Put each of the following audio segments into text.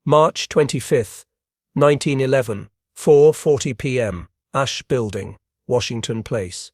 March 25, 1911, 4:40 p.m., Ash Building, Washington Place.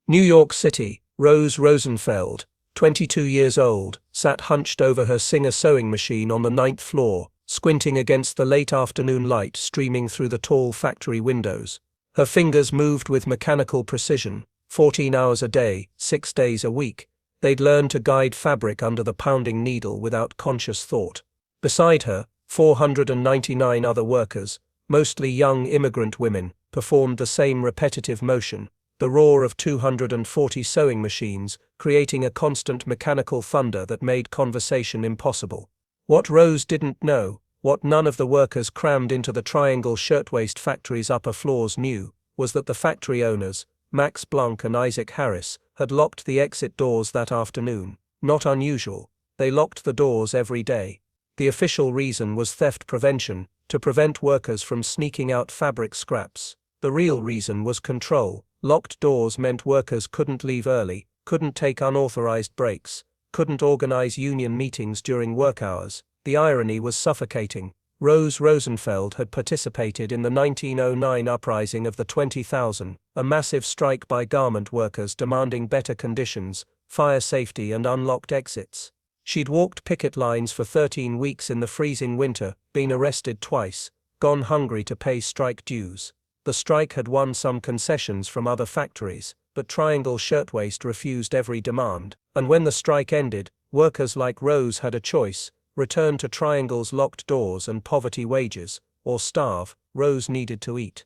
New York City. Rose Rosenfeld, 22 years old, sat hunched over her Singer sewing machine on the 9th floor, squinting against the late afternoon light streaming through the tall factory windows. Her fingers moved with mechanical precision, 14 hours a day, 6 days a week. They'd learned to guide fabric under the pounding needle without conscious thought. Beside her, 499 other workers, mostly young immigrant women, performed the same repetitive motion, the roar of 240 sewing machines, creating a constant mechanical thunder that made conversation impossible. What Rose didn't know, what none of the workers crammed into the Triangle Shirtwaist Factory's upper floors knew, was that the factory owners, Max Blanck and Isaac Harris, had locked the exit doors that afternoon. Not unusual, they locked the doors every day. The official reason was theft prevention, to prevent workers from sneaking out fabric scraps. The real reason was control. Locked doors meant workers couldn't leave early, couldn't take unauthorized breaks, couldn't organize union meetings during work hours. The irony was suffocating. Rose Rosenfeld had participated in the 1909 uprising of the 20,000, a massive strike by garment workers demanding better conditions, fire safety and unlocked exits. She'd walked picket lines for 13 weeks in the freezing winter, been arrested twice, gone hungry to pay strike dues. The strike had won some concessions from other factories, but Triangle Shirtwaist refused every demand, and when the strike ended, workers like Rose had a choice: return to Triangle's locked doors and poverty wages, or starve. Rose needed to eat.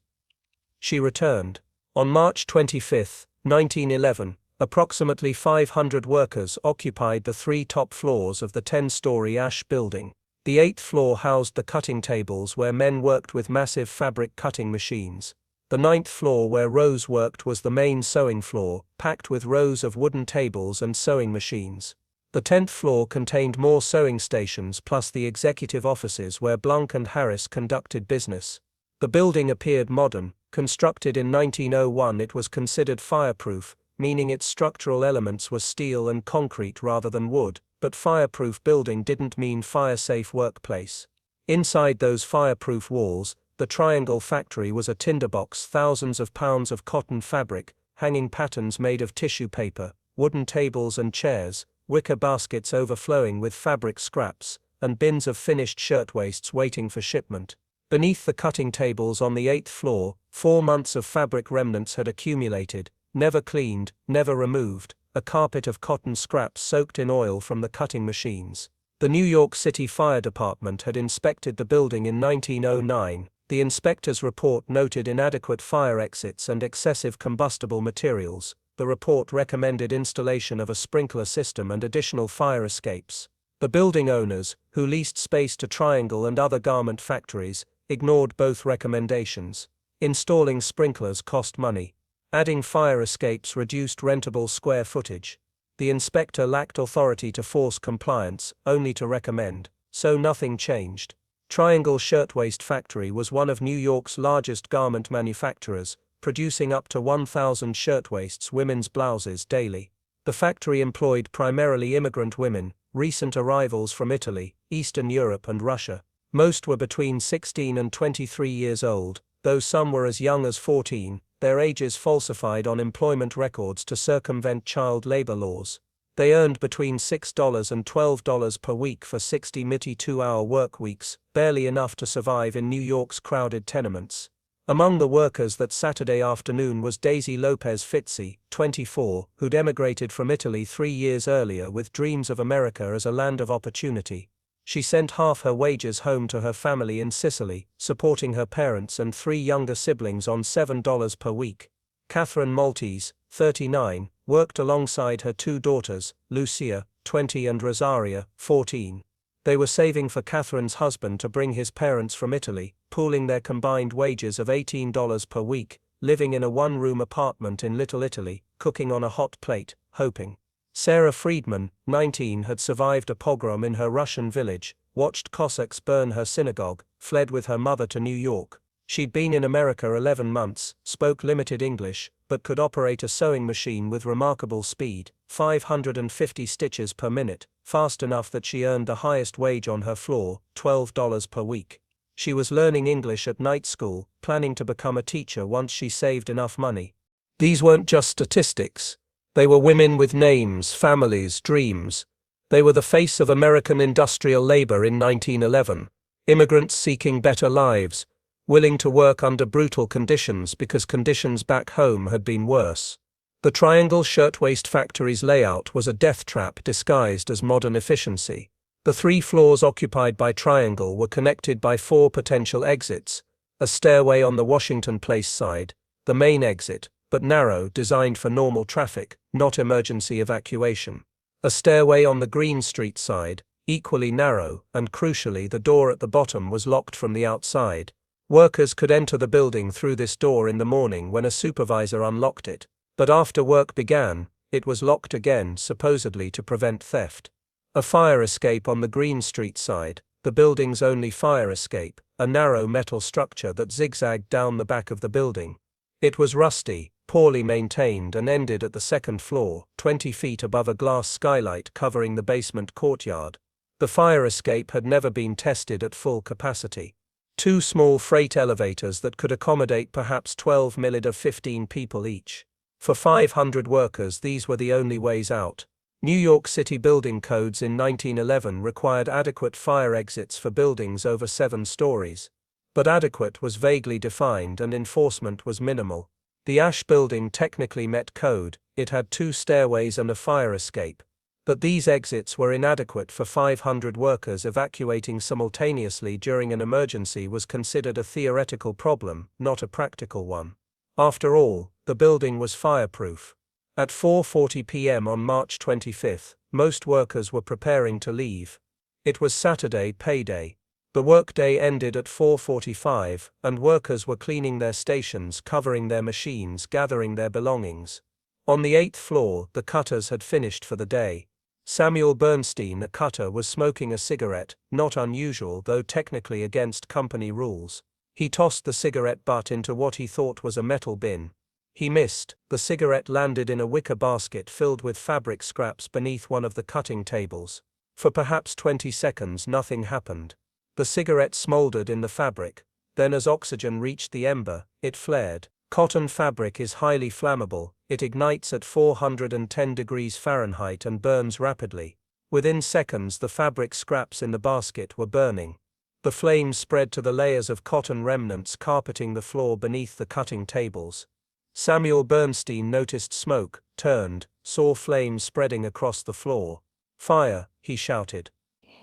She returned. On March 25, 1911, approximately 500 workers occupied the 3 top floors of the 10-story Ash Building. The 8th floor housed the cutting tables where men worked with massive fabric cutting machines. The 9th floor where Rose worked was the main sewing floor, packed with rows of wooden tables and sewing machines. The 10th floor contained more sewing stations plus the executive offices where Blanck and Harris conducted business. The building appeared modern. Constructed in 1901, it was considered fireproof, meaning its structural elements were steel and concrete rather than wood, but fireproof building didn't mean fire-safe workplace. Inside those fireproof walls, the Triangle factory was a tinderbox, thousands of pounds of cotton fabric, hanging patterns made of tissue paper, wooden tables and chairs, wicker baskets overflowing with fabric scraps, and bins of finished shirtwaists waiting for shipment. Beneath the cutting tables on the 8th floor, 4 months of fabric remnants had accumulated, never cleaned, never removed, a carpet of cotton scraps soaked in oil from the cutting machines. The New York City Fire Department had inspected the building in 1909. The inspector's report noted inadequate fire exits and excessive combustible materials. The report recommended installation of a sprinkler system and additional fire escapes. The building owners, who leased space to Triangle and other garment factories, ignored both recommendations. Installing sprinklers cost money. Adding fire escapes reduced rentable square footage. The inspector lacked authority to force compliance, only to recommend, so nothing changed. Triangle Shirtwaist Factory was one of New York's largest garment manufacturers, producing up to 1,000 shirtwaists, women's blouses, daily. The factory employed primarily immigrant women, recent arrivals from Italy, Eastern Europe and Russia. Most were between 16 and 23 years old, though some were as young as 14, their ages falsified on employment records to circumvent child labor laws. They earned between $6 and $12 per week for 60 mitty 2-hour work weeks, barely enough to survive in New York's crowded tenements. Among the workers that Saturday afternoon was Daisy Lopez Fitzy, 24, who'd emigrated from Italy 3 years earlier with dreams of America as a land of opportunity. She sent half her wages home to her family in Sicily, supporting her parents and 3 younger siblings on $7 per week. Catherine Maltese, 39, worked alongside her 2 daughters, Lucia, 20 and Rosaria, 14. They were saving for Catherine's husband to bring his parents from Italy, pooling their combined wages of $18 per week, living in a 1-room apartment in Little Italy, cooking on a hot plate, hoping. Sarah Friedman, 19, had survived a pogrom in her Russian village, watched Cossacks burn her synagogue, fled with her mother to New York. She'd been in America 11 months, spoke limited English, but could operate a sewing machine with remarkable speed, 550 stitches per minute, fast enough that she earned the highest wage on her floor, $12 per week. She was learning English at night school, planning to become a teacher once she saved enough money. These weren't just statistics. They were women with names, families, dreams. They were the face of American industrial labor in 1911, immigrants seeking better lives, willing to work under brutal conditions because conditions back home had been worse. The Triangle Shirtwaist Factory's layout was a death trap disguised as modern efficiency. The 3 floors occupied by Triangle were connected by 4 potential exits, a stairway on the Washington Place side, the main exit, but narrow, designed for normal traffic, not emergency evacuation, a stairway on the Greene Street side, equally narrow, and crucially the door at the bottom was locked from the outside. Workers could enter the building through this door in the morning when a supervisor unlocked it, but after work began, it was locked again, supposedly to prevent theft. A fire escape on the Greene Street side, the building's only fire escape, a narrow metal structure that zigzagged down the back of the building. It was rusty, poorly maintained, and ended at the 2nd floor, 20 feet above a glass skylight covering the basement courtyard. The fire escape had never been tested at full capacity. 2 small freight elevators that could accommodate perhaps 12 millid of 15 people each. For 500 workers, these were the only ways out. New York City building codes in 1911 required adequate fire exits for buildings over 7 stories. But adequate was vaguely defined and enforcement was minimal. The Ash building technically met code, it had 2 stairways and a fire escape. But these exits were inadequate for 500 workers. Evacuating simultaneously during an emergency was considered a theoretical problem, not a practical one. After all, the building was fireproof. At 4:40 p.m. on March 25, most workers were preparing to leave. It was Saturday payday. The workday ended at 4:45, and workers were cleaning their stations, covering their machines, gathering their belongings. On the 8th floor, the cutters had finished for the day. Samuel Bernstein, a cutter, was smoking a cigarette, not unusual though technically against company rules. He tossed the cigarette butt into what he thought was a metal bin. He missed. The cigarette landed in a wicker basket filled with fabric scraps beneath one of the cutting tables. For perhaps 20 seconds nothing happened. The cigarette smoldered in the fabric. Then as oxygen reached the ember, it flared. Cotton fabric is highly flammable. It ignites at 410 degrees Fahrenheit and burns rapidly. Within seconds the fabric scraps in the basket were burning. The flames spread to the layers of cotton remnants carpeting the floor beneath the cutting tables. Samuel Bernstein noticed smoke, turned, saw flames spreading across the floor. "Fire!" he shouted.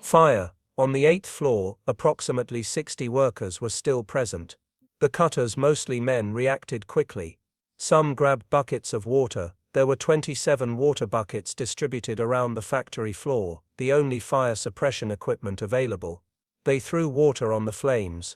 Fire! On the 8th floor, approximately 60 workers were still present. The cutters, mostly men, reacted quickly. Some grabbed buckets of water. There were 27 water buckets distributed around the factory floor, the only fire suppression equipment available. They threw water on the flames.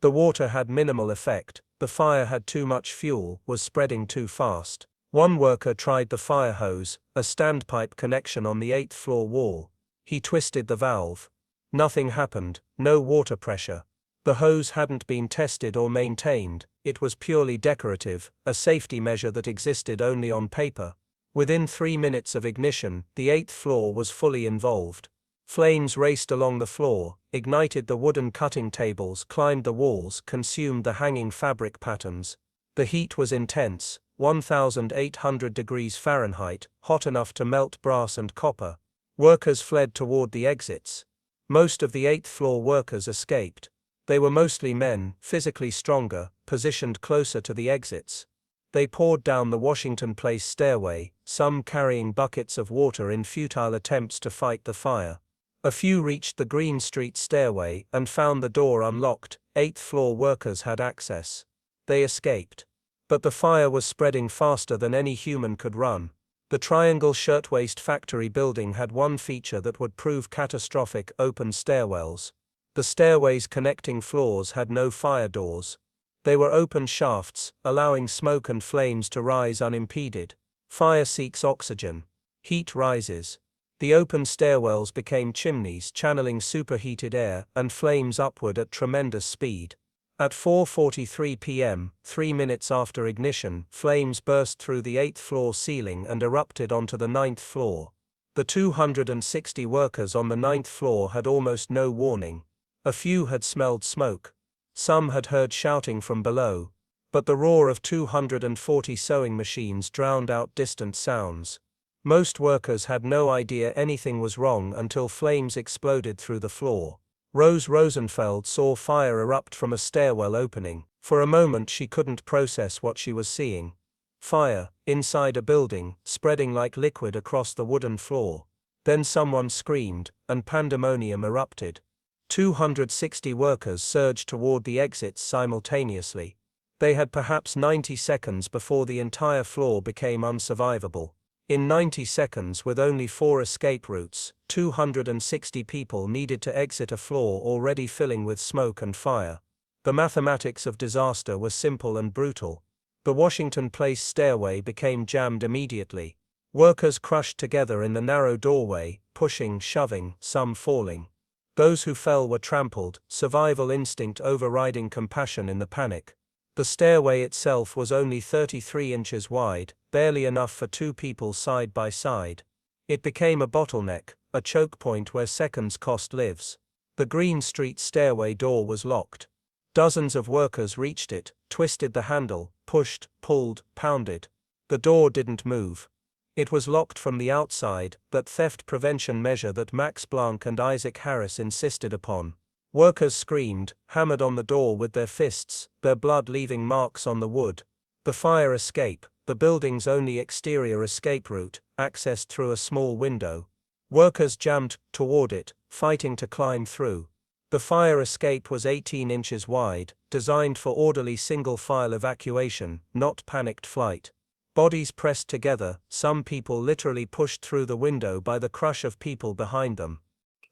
The water had minimal effect. The fire had too much fuel, was spreading too fast. One worker tried the fire hose, a standpipe connection on the 8th floor wall. He twisted the valve. Nothing happened, no water pressure. The hose hadn't been tested or maintained, it was purely decorative, a safety measure that existed only on paper. Within 3 minutes of ignition, the 8th floor was fully involved. Flames raced along the floor, ignited the wooden cutting tables, climbed the walls, consumed the hanging fabric patterns. The heat was intense, 1,800 degrees Fahrenheit, hot enough to melt brass and copper. Workers fled toward the exits. Most of the 8th floor workers escaped. They were mostly men, physically stronger, positioned closer to the exits. They poured down the Washington Place stairway, some carrying buckets of water in futile attempts to fight the fire. A few reached the Greene Street stairway and found the door unlocked. 8th floor workers had access. They escaped. But the fire was spreading faster than any human could run. The Triangle Shirtwaist Factory building had one feature that would prove catastrophic: open stairwells. The stairways connecting floors had no fire doors. They were open shafts, allowing smoke and flames to rise unimpeded. Fire seeks oxygen. Heat rises. The open stairwells became chimneys channeling superheated air and flames upward at tremendous speed. At 4:43 p.m., 3 minutes after ignition, flames burst through the 8th floor ceiling and erupted onto the 9th floor. The 260 workers on the 9th floor had almost no warning. A few had smelled smoke. Some had heard shouting from below. But the roar of 240 sewing machines drowned out distant sounds. Most workers had no idea anything was wrong until flames exploded through the floor. Rose Rosenfeld saw fire erupt from a stairwell opening. For a moment she couldn't process what she was seeing. Fire, inside a building, spreading like liquid across the wooden floor. Then someone screamed, and pandemonium erupted. 260 workers surged toward the exits simultaneously. They had perhaps 90 seconds before the entire floor became unsurvivable. In 90 seconds, with only 4 escape routes, 260 people needed to exit a floor already filling with smoke and fire. The mathematics of disaster were simple and brutal. The Washington Place stairway became jammed immediately. Workers crushed together in the narrow doorway, pushing, shoving, some falling. Those who fell were trampled, survival instinct overriding compassion in the panic. The stairway itself was only 33 inches wide, barely enough for 2 people side by side. It became a bottleneck, a choke point where seconds cost lives. The Greene Street stairway door was locked. Dozens of workers reached it, twisted the handle, pushed, pulled, pounded. The door didn't move. It was locked from the outside, that theft prevention measure that Max Blanck and Isaac Harris insisted upon. Workers screamed, hammered on the door with their fists, their blood leaving marks on the wood. The fire escape, the building's only exterior escape route, accessed through a small window. Workers jammed toward it, fighting to climb through. The fire escape was 18 inches wide, designed for orderly single-file evacuation, not panicked flight. Bodies pressed together, some people literally pushed through the window by the crush of people behind them.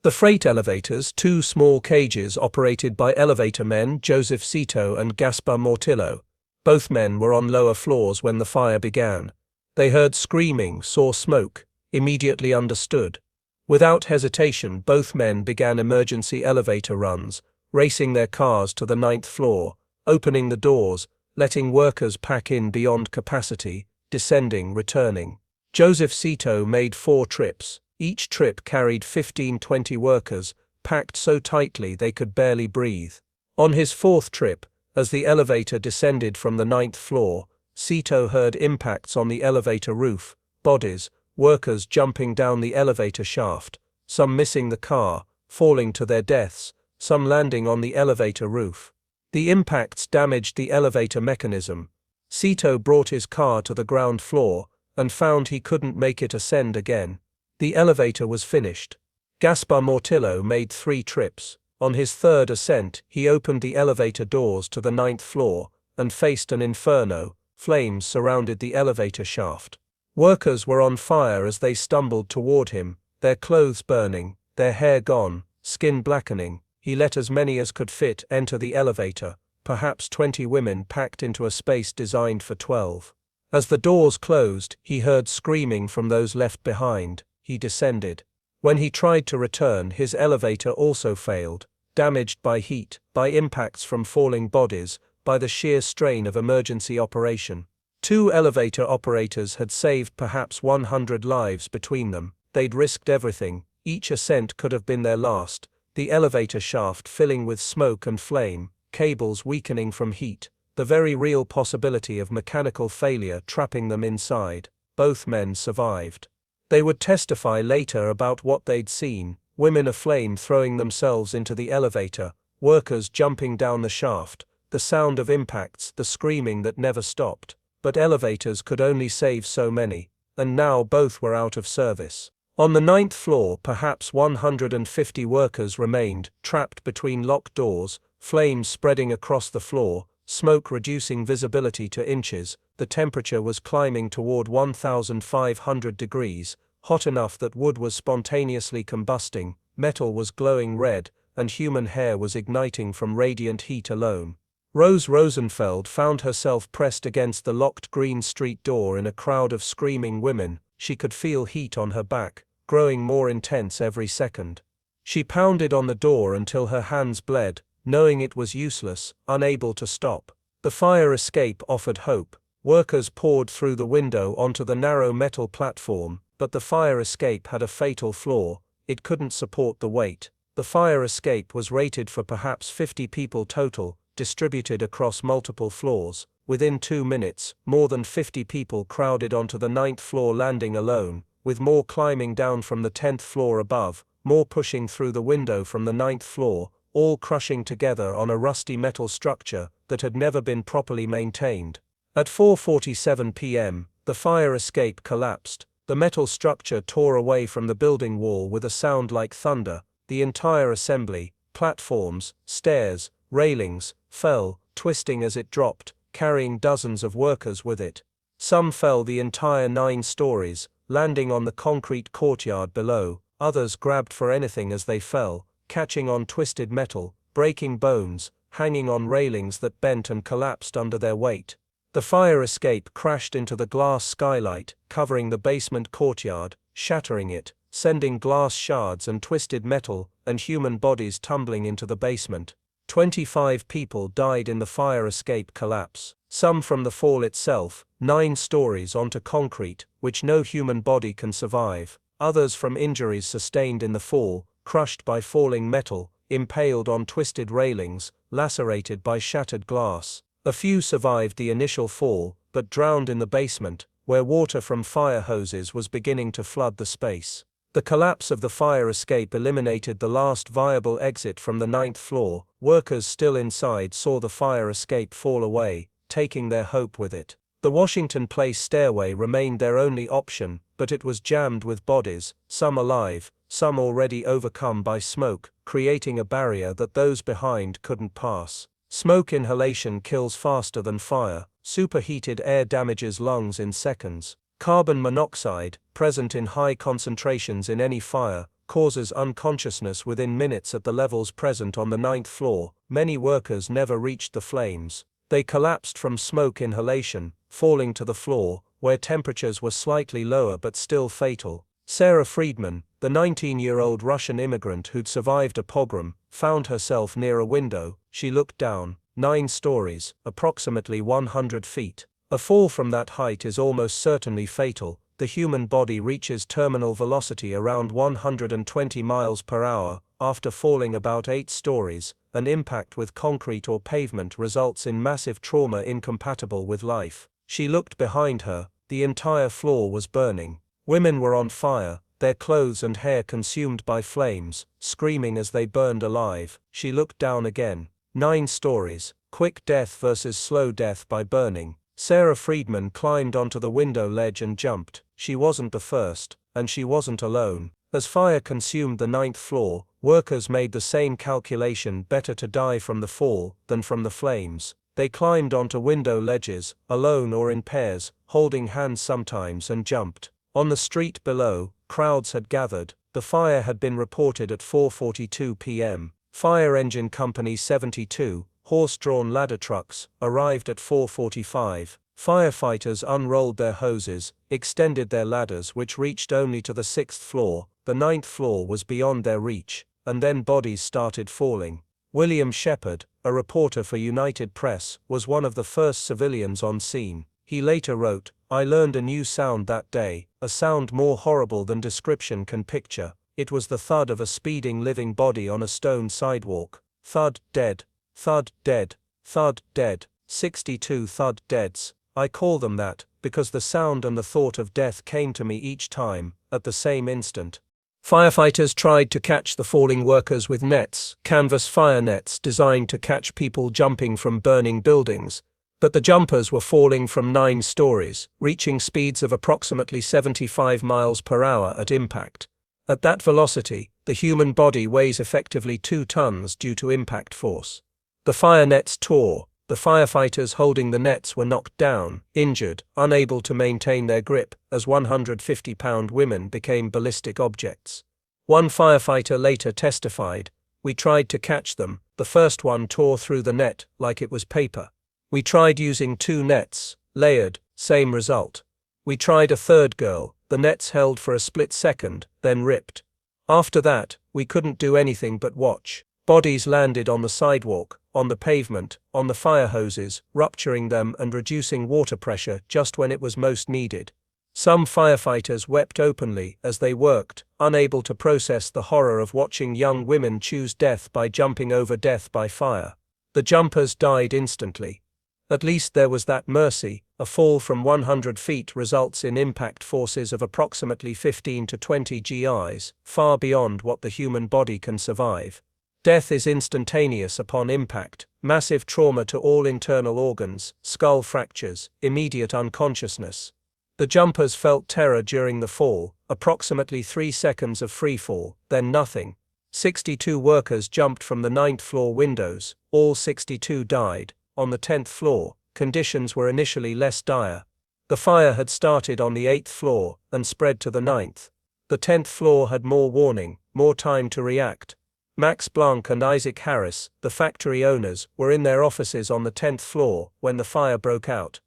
The freight elevators, 2 small cages operated by elevator men Joseph Zito and Gaspar Mortillalo. Both men were on lower floors when the fire began. They heard screaming, saw smoke, immediately understood. Without hesitation, both men began emergency elevator runs, racing their cars to the 9th floor, opening the doors, letting workers pack in beyond capacity, descending, returning. Joseph Zito made 4 trips. Each trip carried 15-20 workers, packed so tightly they could barely breathe. On his 4th trip, as the elevator descended from the 9th floor, Zito heard impacts on the elevator roof, bodies, workers jumping down the elevator shaft, some missing the car, falling to their deaths, some landing on the elevator roof. The impacts damaged the elevator mechanism. Zito brought his car to the ground floor, and found he couldn't make it ascend again. The elevator was finished. Gaspar Mortillalo made 3 trips. On his 3rd ascent, he opened the elevator doors to the 9th floor, and faced an inferno. Flames surrounded the elevator shaft. Workers were on fire as they stumbled toward him, their clothes burning, their hair gone, skin blackening. He let as many as could fit enter the elevator, perhaps 20 women packed into a space designed for 12. As the doors closed, he heard screaming from those left behind. He descended. When he tried to return, his elevator also failed, damaged by heat, by impacts from falling bodies, by the sheer strain of emergency operation. 2 elevator operators had saved perhaps 100 lives between them. They'd risked everything. Each ascent could have been their last. The elevator shaft filling with smoke and flame, cables weakening from heat, the very real possibility of mechanical failure trapping them inside. Both men survived. They would testify later about what they'd seen: women aflame throwing themselves into the elevator, workers jumping down the shaft, the sound of impacts, the screaming that never stopped. But elevators could only save so many, and now both were out of service. On the 9th floor, perhaps 150 workers remained, trapped between locked doors, flames spreading across the floor, smoke reducing visibility to inches. The temperature was climbing toward 1,500 degrees, hot enough that wood was spontaneously combusting, metal was glowing red, and human hair was igniting from radiant heat alone. Rose Rosenfeld found herself pressed against the locked Greene Street door in a crowd of screaming women. She could feel heat on her back, growing more intense every second. She pounded on the door until her hands bled, knowing it was useless, unable to stop. The fire escape offered hope. Workers poured through the window onto the narrow metal platform, but the fire escape had a fatal flaw: it couldn't support the weight. The fire escape was rated for perhaps 50 people total, distributed across multiple floors. Within 2 minutes, more than 50 people crowded onto the 9th floor landing alone, with more climbing down from the 10th floor above, more pushing through the window from the 9th floor, all crushing together on a rusty metal structure that had never been properly maintained. At 4:47 p.m., the fire escape collapsed. The metal structure tore away from the building wall with a sound like thunder. The entire assembly, platforms, stairs, railings, fell, twisting as it dropped, carrying dozens of workers with it. Some fell the entire 9 stories, landing on the concrete courtyard below. Others grabbed for anything as they fell, catching on twisted metal, breaking bones, hanging on railings that bent and collapsed under their weight. The fire escape crashed into the glass skylight, covering the basement courtyard, shattering it, sending glass shards and twisted metal and human bodies tumbling into the basement. 25 people died in the fire escape collapse, some from the fall itself, 9 stories onto concrete, which no human body can survive, others from injuries sustained in the fall, crushed by falling metal, impaled on twisted railings, lacerated by shattered glass. A few survived the initial fall, but drowned in the basement, where water from fire hoses was beginning to flood the space. The collapse of the fire escape eliminated the last viable exit from the 9th floor. Workers still inside saw the fire escape fall away, taking their hope with it. The Washington Place stairway remained their only option, but it was jammed with bodies, some alive, some already overcome by smoke, creating a barrier that those behind couldn't pass. Smoke inhalation kills faster than fire. Superheated air damages lungs in seconds. Carbon monoxide, present in high concentrations in any fire, causes unconsciousness within minutes at the levels present on the 9th floor. Many workers never reached the flames. They collapsed from smoke inhalation, falling to the floor, where temperatures were slightly lower but still fatal. Sarah Friedman, the 19-year-old Russian immigrant who'd survived a pogrom, found herself near a window. She looked down, 9 stories, approximately 100 feet. A fall from that height is almost certainly fatal. The human body reaches terminal velocity around 120 miles per hour. After falling about 8 stories, an impact with concrete or pavement results in massive trauma incompatible with life. She looked behind her. The entire floor was burning. Women were on fire, their clothes and hair consumed by flames, screaming as they burned alive. She looked down again. 9 stories, quick death versus slow death by burning. Sarah Friedman climbed onto the window ledge and jumped. She wasn't the first, and she wasn't alone. As fire consumed the 9th floor, workers made the same calculation: better to die from the fall than from the flames. They climbed onto window ledges, alone or in pairs, holding hands sometimes, and jumped. On the street below, crowds had gathered. The fire had been reported at 4:42 p.m. Fire Engine Company 72, horse-drawn ladder trucks, arrived at 4:45. Firefighters unrolled their hoses, extended their ladders which reached only to the 6th floor. The 9th floor was beyond their reach, and then bodies started falling. William Shepard, a reporter for United Press, was one of the first civilians on scene. He later wrote, "I learned a new sound that day, a sound more horrible than description can picture. It was the thud of a speeding living body on a stone sidewalk. Thud, dead. Thud, dead. Thud, dead. 62 thud deads. I call them that, because the sound and the thought of death came to me each time, at the same instant." Firefighters tried to catch the falling workers with nets, canvas fire nets designed to catch people jumping from burning buildings. But the jumpers were falling from 9 stories, reaching speeds of approximately 75 miles per hour at impact. At that velocity, the human body weighs effectively 2 tons due to impact force. The fire nets tore. The firefighters holding the nets were knocked down, injured, unable to maintain their grip, as 150-pound women became ballistic objects. One firefighter later testified, "We tried to catch them. The first one tore through the net like it was paper. We tried using 2 nets, layered, same result. We tried a third girl, the nets held for a split second, then ripped. After that, we couldn't do anything but watch." Bodies landed on the sidewalk, on the pavement, on the fire hoses, rupturing them and reducing water pressure just when it was most needed. Some firefighters wept openly as they worked, unable to process the horror of watching young women choose death by jumping over death by fire. The jumpers died instantly. At least there was that mercy. A fall from 100 feet results in impact forces of approximately 15 to 20 GIs, far beyond what the human body can survive. Death is instantaneous upon impact, massive trauma to all internal organs, skull fractures, immediate unconsciousness. The jumpers felt terror during the fall, approximately 3 seconds of freefall, then nothing. 62 workers jumped from the 9th floor windows, all 62 died. On the 10th floor, conditions were initially less dire. The fire had started on the 8th floor and spread to the 9th. The 10th floor had more warning, more time to react. Max Blanck and Isaac Harris, the factory owners, were in their offices on the 10th floor when the fire broke out.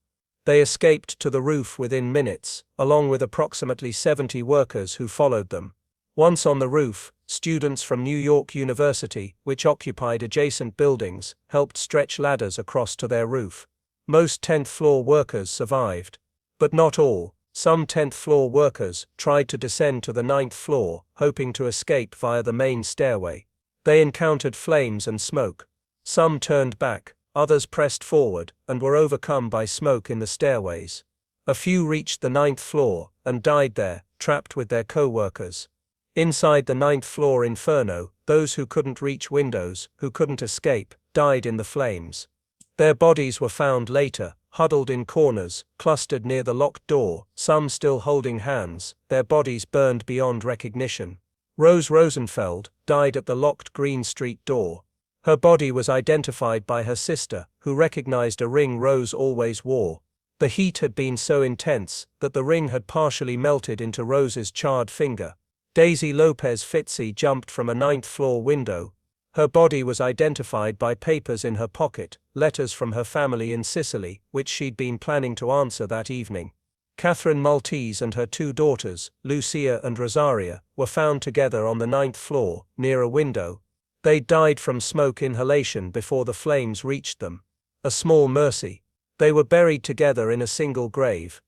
They escaped to the roof within minutes, along with approximately 70 workers who followed them. Once on the roof, students from New York University, which occupied adjacent buildings, helped stretch ladders across to their roof. Most 10th floor workers survived. But not all. Some 10th floor workers tried to descend to the 9th floor, hoping to escape via the main stairway. They encountered flames and smoke. Some turned back, others pressed forward, and were overcome by smoke in the stairways. A few reached the 9th floor, and died there, trapped with their co-workers. Inside the 9th floor inferno, those who couldn't reach windows, who couldn't escape, died in the flames. Their bodies were found later, huddled in corners, clustered near the locked door, some still holding hands, their bodies burned beyond recognition. Rose Rosenfeld died at the locked Greene Street door. Her body was identified by her sister, who recognized a ring Rose always wore. The heat had been so intense that the ring had partially melted into Rose's charred finger. Daisy Lopez Fitzy jumped from a 9th floor window. Her body was identified by papers in her pocket, letters from her family in Sicily, which she'd been planning to answer that evening. Catherine Maltese and her 2 daughters, Lucia and Rosaria, were found together on the 9th floor, near a window. They died from smoke inhalation before the flames reached them. A small mercy. They were buried together in a single grave.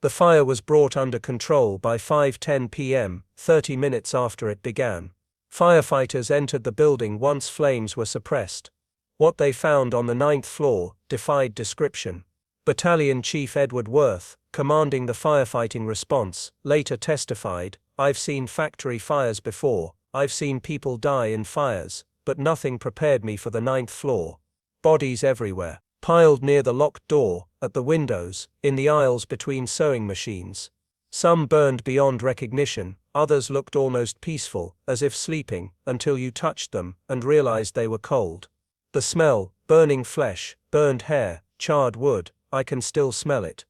The fire was brought under control by 5:10 p.m., 30 minutes after it began. Firefighters entered the building once flames were suppressed. What they found on the 9th floor defied description. Battalion Chief Edward Worth, commanding the firefighting response, later testified, "I've seen factory fires before, I've seen people die in fires, but nothing prepared me for the 9th floor. Bodies everywhere, piled near the locked door, at the windows, in the aisles between sewing machines. Some burned beyond recognition, others looked almost peaceful, as if sleeping, until you touched them and realized they were cold. The smell, burning flesh, burned hair, charred wood, I can still smell it.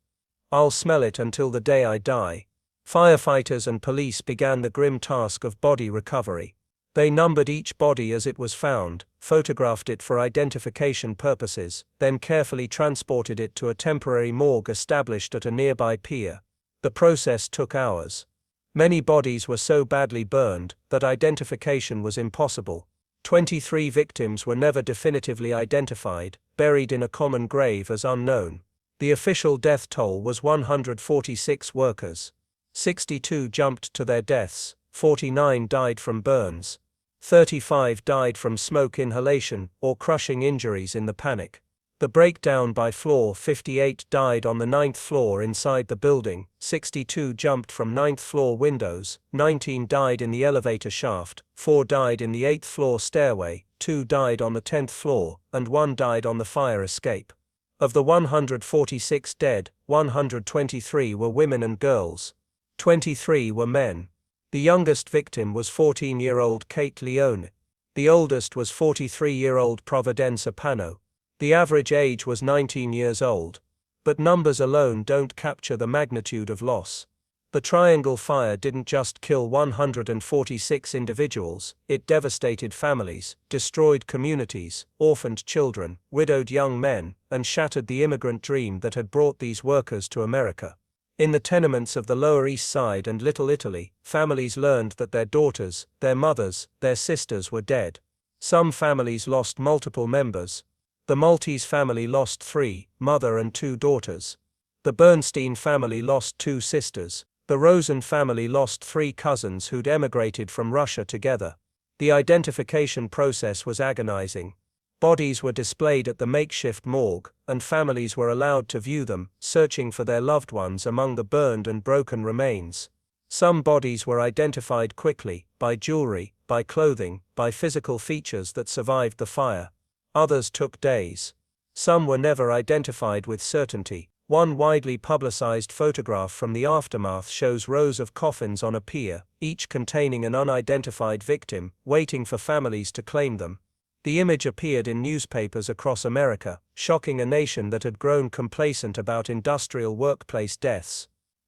I'll smell it until the day I die." Firefighters and police began the grim task of body recovery. They numbered each body as it was found, photographed it for identification purposes, then carefully transported it to a temporary morgue established at a nearby pier. The process took hours. Many bodies were so badly burned that identification was impossible. 23 victims were never definitively identified, buried in a common grave as unknown. The official death toll was 146 workers. 62 jumped to their deaths, 49 died from burns. 35 died from smoke inhalation or crushing injuries in the panic. The breakdown by floor: 58 died on the 9th floor inside the building, 62 jumped from 9th floor windows, 19 died in the elevator shaft, 4 died in the 8th floor stairway, 2 died on the 10th floor, and 1 died on the fire escape. Of the 146 dead, 123 were women and girls. 23 were men. The youngest victim was 14-year-old Kate Leone. The oldest was 43-year-old Providenza Pano. The average age was 19 years old. But numbers alone don't capture the magnitude of loss. The Triangle Fire didn't just kill 146 individuals, it devastated families, destroyed communities, orphaned children, widowed young men, and shattered the immigrant dream that had brought these workers to America. In the tenements of the Lower East Side and Little Italy, families learned that their daughters, their mothers, their sisters were dead. Some families lost multiple members. The Maltese family lost 3, mother and 2 daughters. The Bernstein family lost 2 sisters. The Rosen family lost 3 cousins who'd emigrated from Russia together. The identification process was agonizing. Bodies were displayed at the makeshift morgue, and families were allowed to view them, searching for their loved ones among the burned and broken remains. Some bodies were identified quickly, by jewelry, by clothing, by physical features that survived the fire. Others took days. Some were never identified with certainty. One widely publicized photograph from the aftermath shows rows of coffins on a pier, each containing an unidentified victim, waiting for families to claim them. The image appeared in newspapers across America, shocking a nation that had grown complacent about industrial workplace deaths.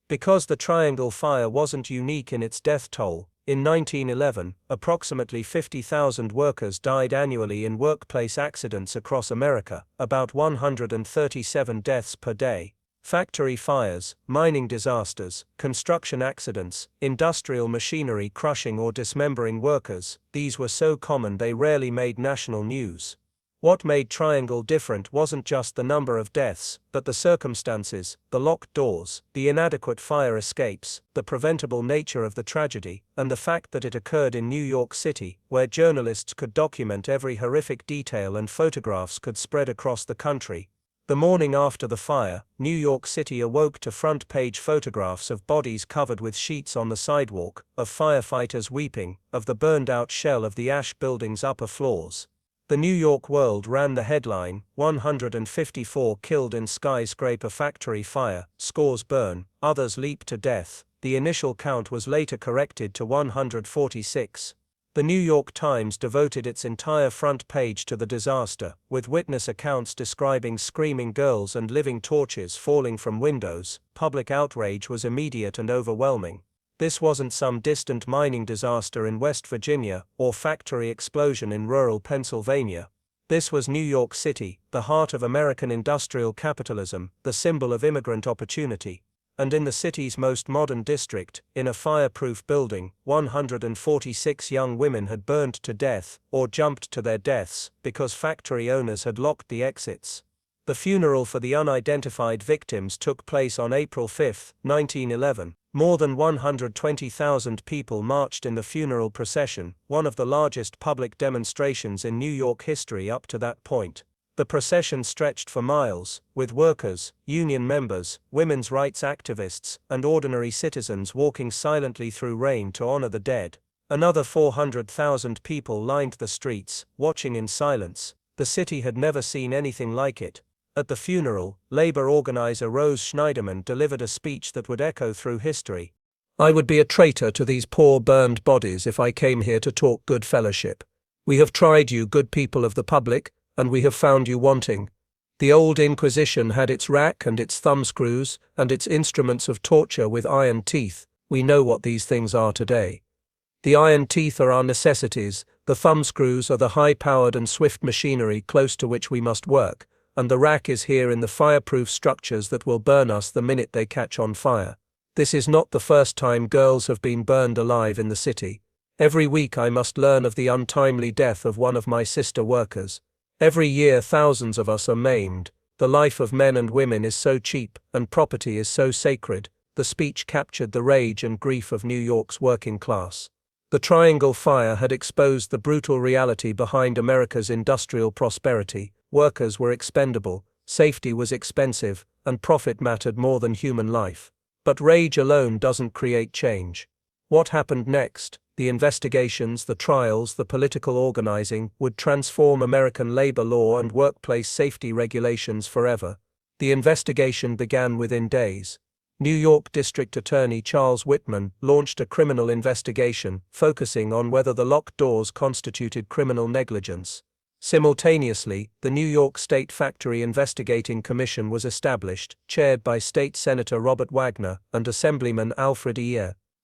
Because the Triangle Fire wasn't unique in its death toll, in 1911, approximately 50,000 workers died annually in workplace accidents across America, about 137 deaths per day. Factory fires, mining disasters, construction accidents, industrial machinery crushing or dismembering workers, these were so common they rarely made national news. What made Triangle different wasn't just the number of deaths, but the circumstances, the locked doors, the inadequate fire escapes, the preventable nature of the tragedy, and the fact that it occurred in New York City, where journalists could document every horrific detail and photographs could spread across the country. The morning after the fire, New York City awoke to front-page photographs of bodies covered with sheets on the sidewalk, of firefighters weeping, of the burned-out shell of the Ash Building's upper floors. The New York World ran the headline, 154 killed in skyscraper factory fire, scores burn, others leap to death. The initial count was later corrected to 146. The New York Times devoted its entire front page to the disaster, with witness accounts describing screaming girls and living torches falling from windows. Public outrage was immediate and overwhelming. This wasn't some distant mining disaster in West Virginia, or factory explosion in rural Pennsylvania. This was New York City, the heart of American industrial capitalism, the symbol of immigrant opportunity. And in the city's most modern district, in a fireproof building, 146 young women had burned to death, or jumped to their deaths, because factory owners had locked the exits. The funeral for the unidentified victims took place on April 5, 1911. More than 120,000 people marched in the funeral procession, one of the largest public demonstrations in New York history up to that point. The procession stretched for miles, with workers, union members, women's rights activists, and ordinary citizens walking silently through rain to honor the dead. Another 400,000 people lined the streets, watching in silence. The city had never seen anything like it. At the funeral, labor organizer Rose Schneiderman delivered a speech that would echo through history. "I would be a traitor to these poor burned bodies if I came here to talk good fellowship. We have tried you, good people of the public, and we have found you wanting. The old Inquisition had its rack and its thumbscrews, and its instruments of torture with iron teeth. We know what these things are today. The iron teeth are our necessities, the thumbscrews are the high-powered and swift machinery close to which we must work, and the rack is here in the fireproof structures that will burn us the minute they catch on fire. This is not the first time girls have been burned alive in the city. Every week I must learn of the untimely death of one of my sister workers. Every year thousands of us are maimed. The life of men and women is so cheap, and property is so sacred." The speech captured the rage and grief of New York's working class. The Triangle Fire had exposed the brutal reality behind America's industrial prosperity. Workers were expendable, safety was expensive, and profit mattered more than human life. But rage alone doesn't create change. What happened next? The investigations, the trials, the political organizing would transform American labor law and workplace safety regulations forever. The investigation began within days. New York District Attorney Charles Whitman launched a criminal investigation, focusing on whether the locked doors constituted criminal negligence. Simultaneously, the New York State Factory Investigating Commission was established, chaired by State Senator Robert Wagner and Assemblyman Alfred E.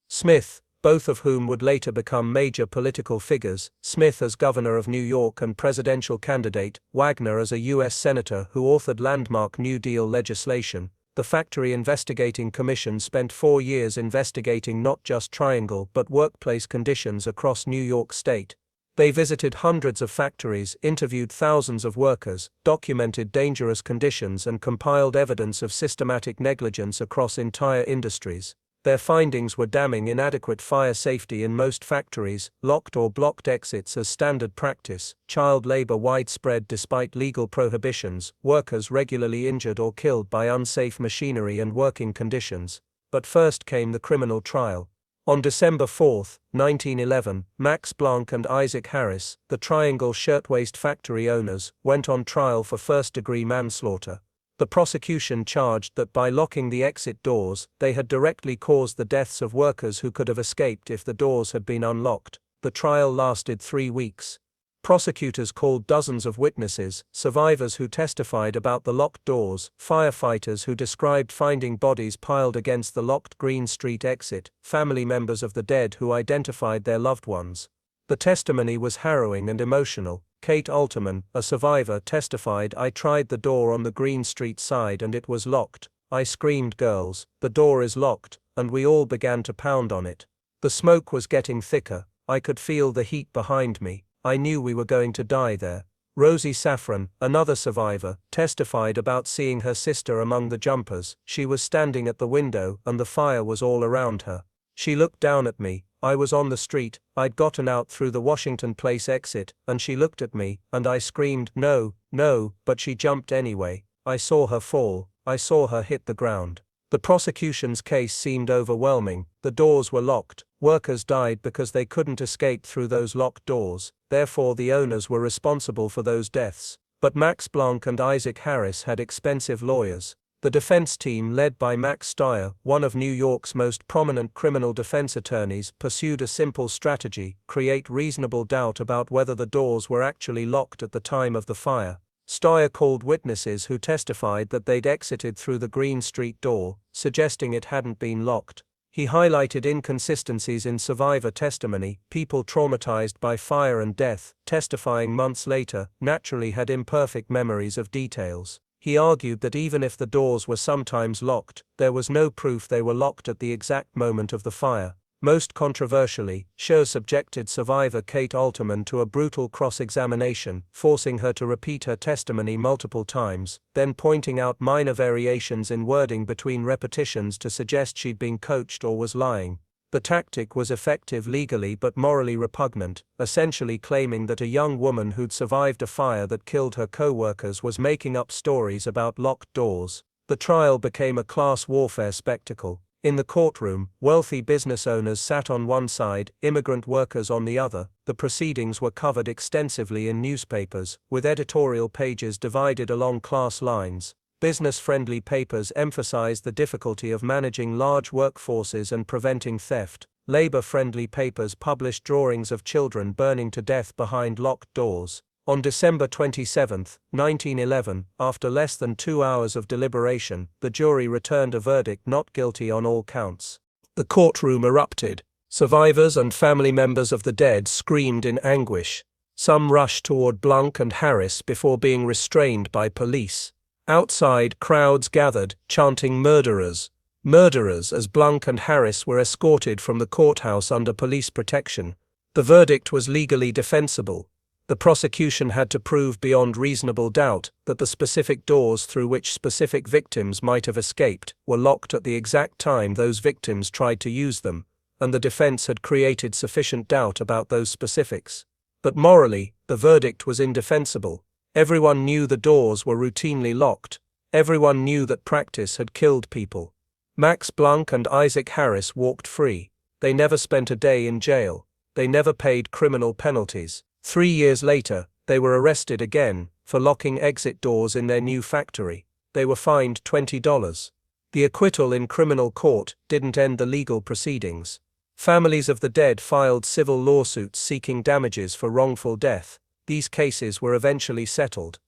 Smith, both of whom would later become major political figures, Smith as governor of New York and presidential candidate, Wagner as a U.S. senator who authored landmark New Deal legislation. The Factory Investigating Commission spent 4 years investigating not just Triangle but workplace conditions across New York State. They visited hundreds of factories, interviewed thousands of workers, documented dangerous conditions and compiled evidence of systematic negligence across entire industries. Their findings were damning: inadequate fire safety in most factories, locked or blocked exits as standard practice, child labor widespread despite legal prohibitions, workers regularly injured or killed by unsafe machinery and working conditions. But first came the criminal trial. On December 4, 1911, Max Blanck and Isaac Harris, the Triangle Shirtwaist Factory owners, went on trial for first-degree manslaughter. The prosecution charged that by locking the exit doors, they had directly caused the deaths of workers who could have escaped if the doors had been unlocked. The trial lasted 3 weeks. Prosecutors called dozens of witnesses, survivors who testified about the locked doors, firefighters who described finding bodies piled against the locked Greene Street exit, family members of the dead who identified their loved ones. The testimony was harrowing and emotional. Kate Alterman, a survivor, testified, "I tried the door on the Greene Street side and it was locked. I screamed, 'Girls, the door is locked,' and we all began to pound on it. The smoke was getting thicker. I could feel the heat behind me. I knew we were going to die there." Rosie Saffron, another survivor, testified about seeing her sister among the jumpers. "She was standing at the window and the fire was all around her. She looked down at me. I was on the street, I'd gotten out through the Washington Place exit, and she looked at me, and I screamed, 'No, no,' but she jumped anyway. I saw her fall. I saw her hit the ground." The prosecution's case seemed overwhelming. The doors were locked. Workers died because they couldn't escape through those locked doors. Therefore the owners were responsible for those deaths. But Max Blanck and Isaac Harris had expensive lawyers. The defense team, led by Max Steyer, one of New York's most prominent criminal defense attorneys, pursued a simple strategy: create reasonable doubt about whether the doors were actually locked at the time of the fire. Steyer called witnesses who testified that they'd exited through the Greene Street door, suggesting it hadn't been locked. He highlighted inconsistencies in survivor testimony. People traumatized by fire and death, testifying months later, naturally had imperfect memories of details. He argued that even if the doors were sometimes locked, there was no proof they were locked at the exact moment of the fire. Most controversially, Scher subjected survivor Kate Alterman to a brutal cross-examination, forcing her to repeat her testimony multiple times, then pointing out minor variations in wording between repetitions to suggest she'd been coached or was lying. The tactic was effective legally but morally repugnant, essentially claiming that a young woman who'd survived a fire that killed her co-workers was making up stories about locked doors. The trial became a class warfare spectacle. In the courtroom, wealthy business owners sat on one side, immigrant workers on the other. The proceedings were covered extensively in newspapers, with editorial pages divided along class lines. Business-friendly papers emphasized the difficulty of managing large workforces and preventing theft. Labor-friendly papers published drawings of children burning to death behind locked doors. On December 27, 1911, after less than 2 hours of deliberation, the jury returned a verdict: not guilty on all counts. The courtroom erupted. Survivors and family members of the dead screamed in anguish. Some rushed toward Blanck and Harris before being restrained by police. Outside, crowds gathered, chanting "Murderers! Murderers!" as Blanck and Harris were escorted from the courthouse under police protection. The verdict was legally defensible. The prosecution had to prove beyond reasonable doubt that the specific doors through which specific victims might have escaped were locked at the exact time those victims tried to use them, and the defense had created sufficient doubt about those specifics. But morally, the verdict was indefensible. Everyone knew the doors were routinely locked. Everyone knew that practice had killed people. Max Blanck and Isaac Harris walked free. They never spent a day in jail. They never paid criminal penalties. 3 years later, they were arrested again for locking exit doors in their new factory. They were fined $20. The acquittal in criminal court didn't end the legal proceedings. Families of the dead filed civil lawsuits seeking damages for wrongful death. These cases were eventually settled.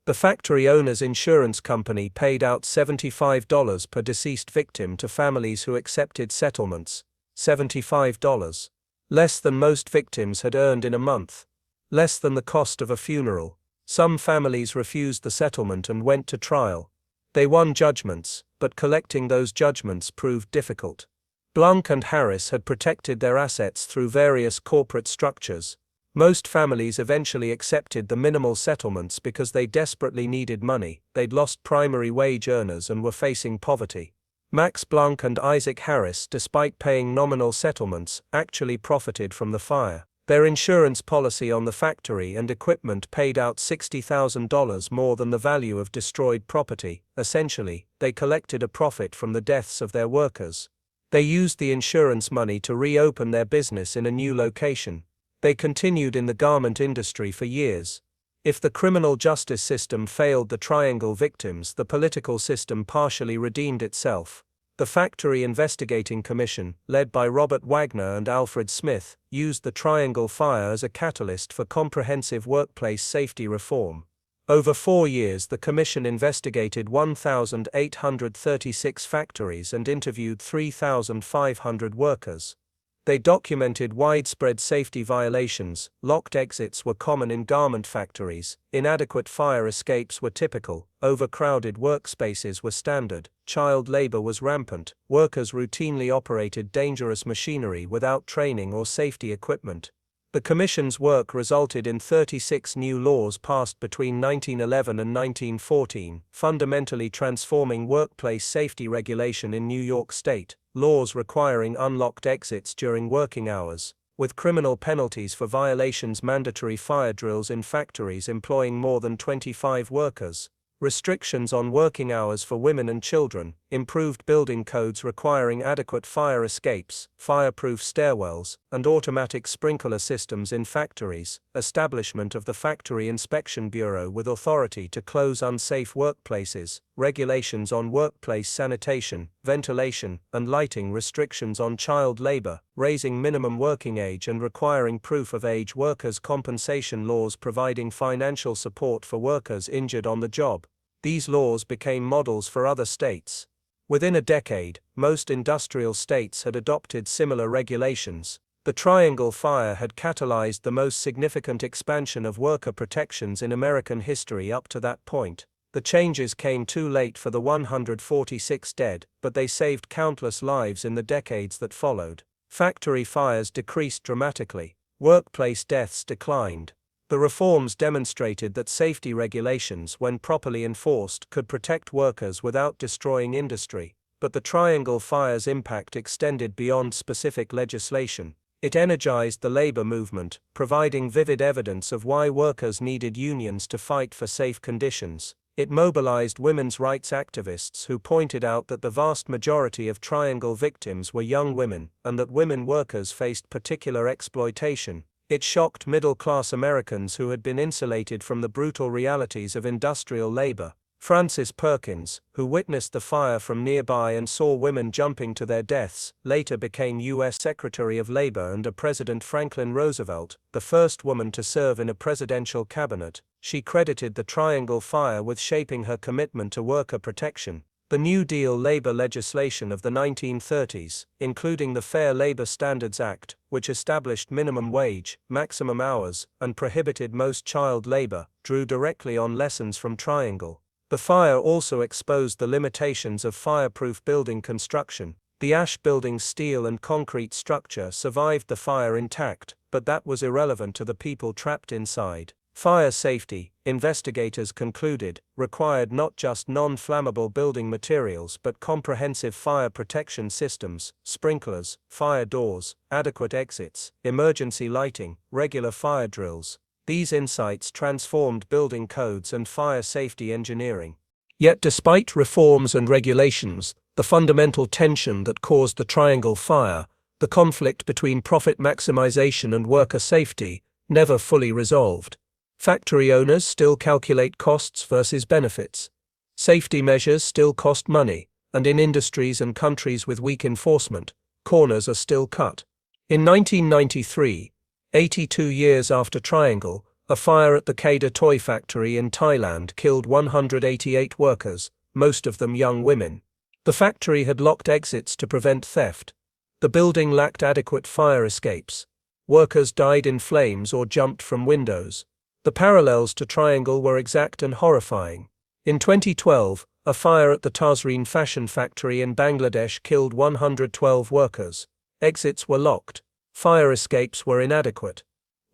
The factory owner's insurance company paid out $75 per deceased victim to families who accepted settlements. $75. Less than most victims had earned in a month. Less than the cost of a funeral. Some families refused the settlement and went to trial. They won judgments, but collecting those judgments proved difficult. Blanck and Harris had protected their assets through various corporate structures. Most families eventually accepted the minimal settlements because they desperately needed money, they'd lost primary wage earners and were facing poverty. Max Blanck and Isaac Harris, despite paying nominal settlements, actually profited from the fire. Their insurance policy on the factory and equipment paid out $60,000 more than the value of destroyed property. Essentially, they collected a profit from the deaths of their workers. They used the insurance money to reopen their business in a new location. They continued in the garment industry for years. If the criminal justice system failed the Triangle victims, the political system partially redeemed itself. The Factory Investigating Commission, led by Robert Wagner and Alfred Smith, used the Triangle fire as a catalyst for comprehensive workplace safety reform. Over 4 years, the commission investigated 1,836 factories and interviewed 3,500 workers. They documented widespread safety violations. Locked exits were common in garment factories, inadequate fire escapes were typical, overcrowded workspaces were standard, child labor was rampant, workers routinely operated dangerous machinery without training or safety equipment. The Commission's work resulted in 36 new laws passed between 1911 and 1914, fundamentally transforming workplace safety regulation in New York State. Laws requiring unlocked exits during working hours, with criminal penalties for violations, mandatory fire drills in factories employing more than 25 workers, restrictions on working hours for women and children, improved building codes requiring adequate fire escapes, fireproof stairwells, and automatic sprinkler systems in factories, establishment of the Factory Inspection Bureau with authority to close unsafe workplaces, regulations on workplace sanitation, ventilation, and lighting, restrictions on child labor, raising minimum working age and requiring proof of age, workers' compensation laws providing financial support for workers injured on the job. These laws became models for other states. Within a decade, most industrial states had adopted similar regulations. The Triangle fire had catalyzed the most significant expansion of worker protections in American history up to that point. The changes came too late for the 146 dead, but they saved countless lives in the decades that followed. Factory fires decreased dramatically. Workplace deaths declined. The reforms demonstrated that safety regulations, when properly enforced, could protect workers without destroying industry. But the Triangle fire's impact extended beyond specific legislation. It energized the labor movement, providing vivid evidence of why workers needed unions to fight for safe conditions. It mobilized women's rights activists who pointed out that the vast majority of Triangle victims were young women, and that women workers faced particular exploitation. It shocked middle-class Americans who had been insulated from the brutal realities of industrial labor. Frances Perkins, who witnessed the fire from nearby and saw women jumping to their deaths, later became U.S. Secretary of Labor under President Franklin Roosevelt, the first woman to serve in a presidential cabinet. She credited the Triangle fire with shaping her commitment to worker protection. The New Deal labor legislation of the 1930s, including the Fair Labor Standards Act, which established minimum wage, maximum hours, and prohibited most child labor, drew directly on lessons from Triangle. The fire also exposed the limitations of fireproof building construction. The ash building's steel and concrete structure survived the fire intact, but that was irrelevant to the people trapped inside. Fire safety, investigators concluded, required not just non-flammable building materials but comprehensive fire protection systems, sprinklers, fire doors, adequate exits, emergency lighting, regular fire drills. These insights transformed building codes and fire safety engineering. Yet despite reforms and regulations, the fundamental tension that caused the Triangle fire, the conflict between profit maximization and worker safety, never fully resolved. Factory owners still calculate costs versus benefits. Safety measures still cost money, and in industries and countries with weak enforcement, corners are still cut. In 1993, 82 years after Triangle, a fire at the Kader Toy Factory in Thailand killed 188 workers, most of them young women. The factory had locked exits to prevent theft. The building lacked adequate fire escapes. Workers died in flames or jumped from windows. The parallels to Triangle were exact and horrifying. In 2012, a fire at the Tazreen fashion factory in Bangladesh killed 112 workers. Exits were locked. Fire escapes were inadequate.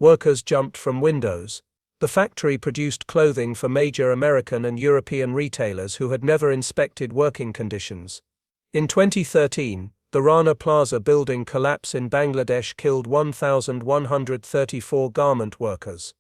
Workers jumped from windows. The factory produced clothing for major American and European retailers who had never inspected working conditions. In 2013, the Rana Plaza building collapse in Bangladesh killed 1,134 garment workers.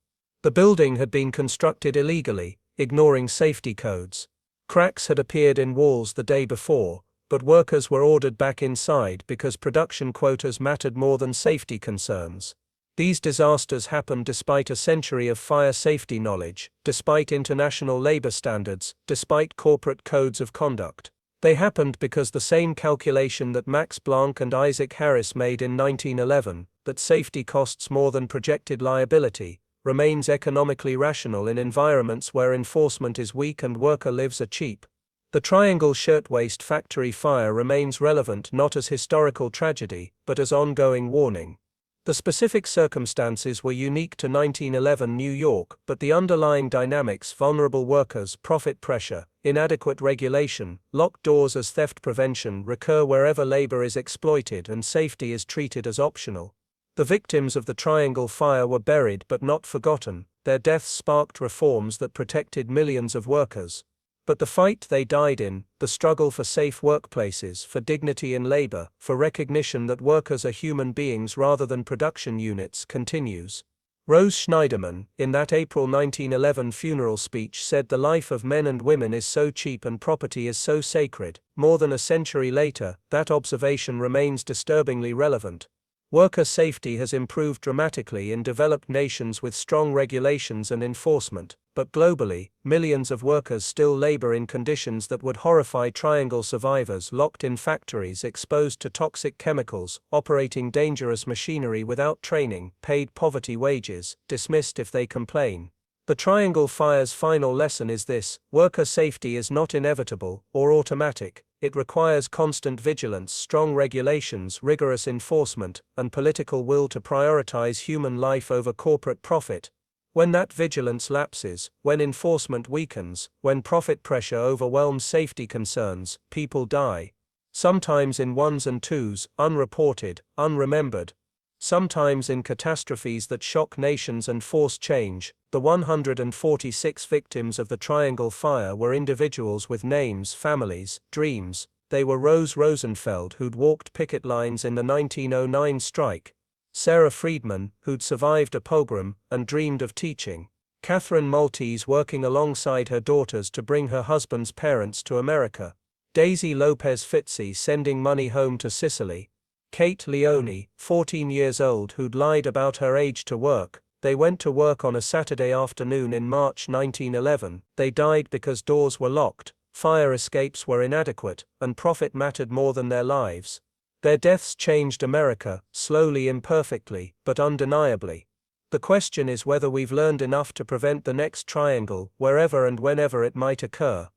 The building had been constructed illegally, ignoring safety codes. Cracks had appeared in walls the day before, but workers were ordered back inside because production quotas mattered more than safety concerns. These disasters happened despite a century of fire safety knowledge, despite international labor standards, despite corporate codes of conduct. They happened because the same calculation that Max Blanck and Isaac Harris made in 1911, that safety costs more than projected liability, remains economically rational in environments where enforcement is weak and worker lives are cheap. The Triangle Shirtwaist Factory fire remains relevant not as historical tragedy, but as ongoing warning. The specific circumstances were unique to 1911 New York, but the underlying dynamics, vulnerable workers, profit pressure, inadequate regulation, locked doors as theft prevention, recur wherever labor is exploited and safety is treated as optional. The victims of the Triangle fire were buried but not forgotten. Their deaths sparked reforms that protected millions of workers. But the fight they died in, the struggle for safe workplaces, for dignity in labor, for recognition that workers are human beings rather than production units, continues. Rose Schneiderman, in that April 1911 funeral speech, said the life of men and women is so cheap and property is so sacred. More than a century later, that observation remains disturbingly relevant. Worker safety has improved dramatically in developed nations with strong regulations and enforcement, but globally, millions of workers still labor in conditions that would horrify Triangle survivors, locked in factories exposed to toxic chemicals, operating dangerous machinery without training, paid poverty wages, dismissed if they complain. The Triangle fire's final lesson is this: worker safety is not inevitable or automatic. It requires constant vigilance, strong regulations, rigorous enforcement, and political will to prioritize human life over corporate profit. When that vigilance lapses, when enforcement weakens, when profit pressure overwhelms safety concerns, people die. Sometimes in ones and twos, unreported, unremembered. Sometimes in catastrophes that shock nations and force change. The 146 victims of the Triangle fire were individuals with names, families, dreams. They were Rose Rosenfeld, who'd walked picket lines in the 1909 strike. Sarah Friedman, who'd survived a pogrom and dreamed of teaching. Catherine Maltese, working alongside her daughters to bring her husband's parents to America. Daisy Lopez Fitzy, sending money home to Sicily. Kate Leone, 14 years old, who'd lied about her age to work. They went to work on a Saturday afternoon in March 1911. They died because doors were locked, fire escapes were inadequate, and profit mattered more than their lives. Their deaths changed America, slowly, imperfectly, but undeniably. The question is whether we've learned enough to prevent the next Triangle, wherever and whenever it might occur.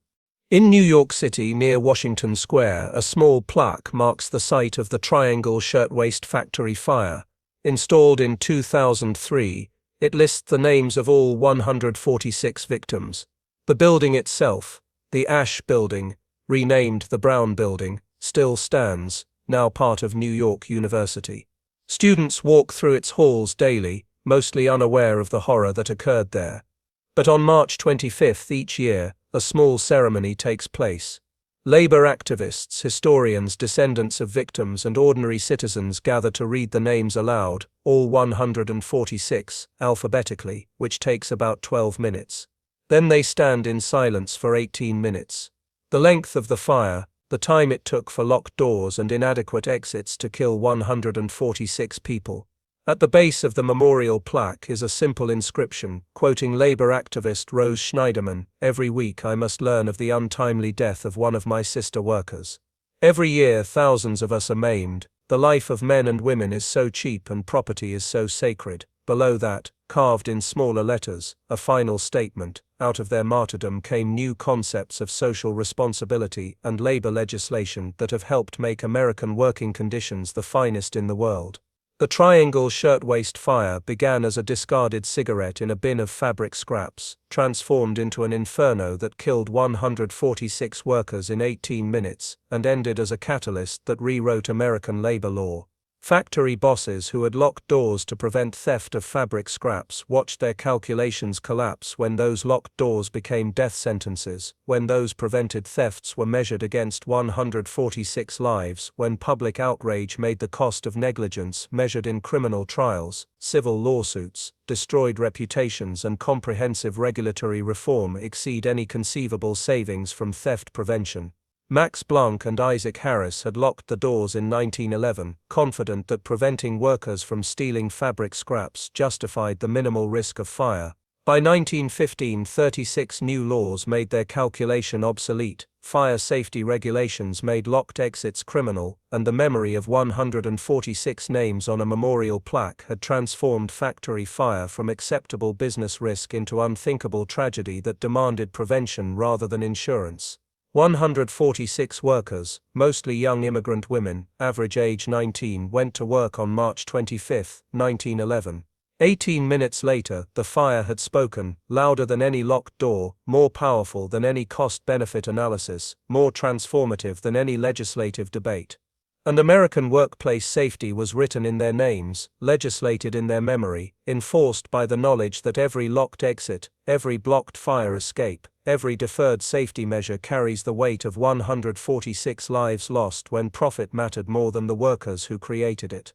In New York City, near Washington Square, a small plaque marks the site of the Triangle Shirtwaist Factory fire. Installed in 2003, it lists the names of all 146 victims. The building itself, the Ash Building, renamed the Brown Building, still stands, now part of New York University. Students walk through its halls daily, mostly unaware of the horror that occurred there. But on March 25 each year, a small ceremony takes place. Labor activists, historians, descendants of victims, and ordinary citizens gather to read the names aloud, all 146, alphabetically, which takes about 12 minutes. Then they stand in silence for 18 minutes. The length of the fire, the time it took for locked doors and inadequate exits to kill 146 people. At the base of the memorial plaque is a simple inscription, quoting labor activist Rose Schneiderman: "Every week I must learn of the untimely death of one of my sister workers. Every year thousands of us are maimed. The life of men and women is so cheap and property is so sacred." Below that, carved in smaller letters, a final statement: out of their martyrdom came new concepts of social responsibility and labor legislation that have helped make American working conditions the finest in the world. The Triangle Shirtwaist fire began as a discarded cigarette in a bin of fabric scraps, transformed into an inferno that killed 146 workers in 18 minutes, and ended as a catalyst that rewrote American labor law. Factory bosses who had locked doors to prevent theft of fabric scraps watched their calculations collapse when those locked doors became death sentences, when those prevented thefts were measured against 146 lives, when public outrage made the cost of negligence measured in criminal trials, civil lawsuits, destroyed reputations, and comprehensive regulatory reform exceed any conceivable savings from theft prevention. Max Blanck and Isaac Harris had locked the doors in 1911, confident that preventing workers from stealing fabric scraps justified the minimal risk of fire. By 1915, 36 new laws made their calculation obsolete, fire safety regulations made locked exits criminal, and the memory of 146 names on a memorial plaque had transformed factory fire from acceptable business risk into unthinkable tragedy that demanded prevention rather than insurance. 146 workers, mostly young immigrant women, average age 19, went to work on March 25, 1911. 18 minutes later, the fire had spoken, louder than any locked door, more powerful than any cost-benefit analysis, more transformative than any legislative debate. And American workplace safety was written in their names, legislated in their memory, enforced by the knowledge that every locked exit, every blocked fire escape, every deferred safety measure carries the weight of 146 lives lost when profit mattered more than the workers who created it.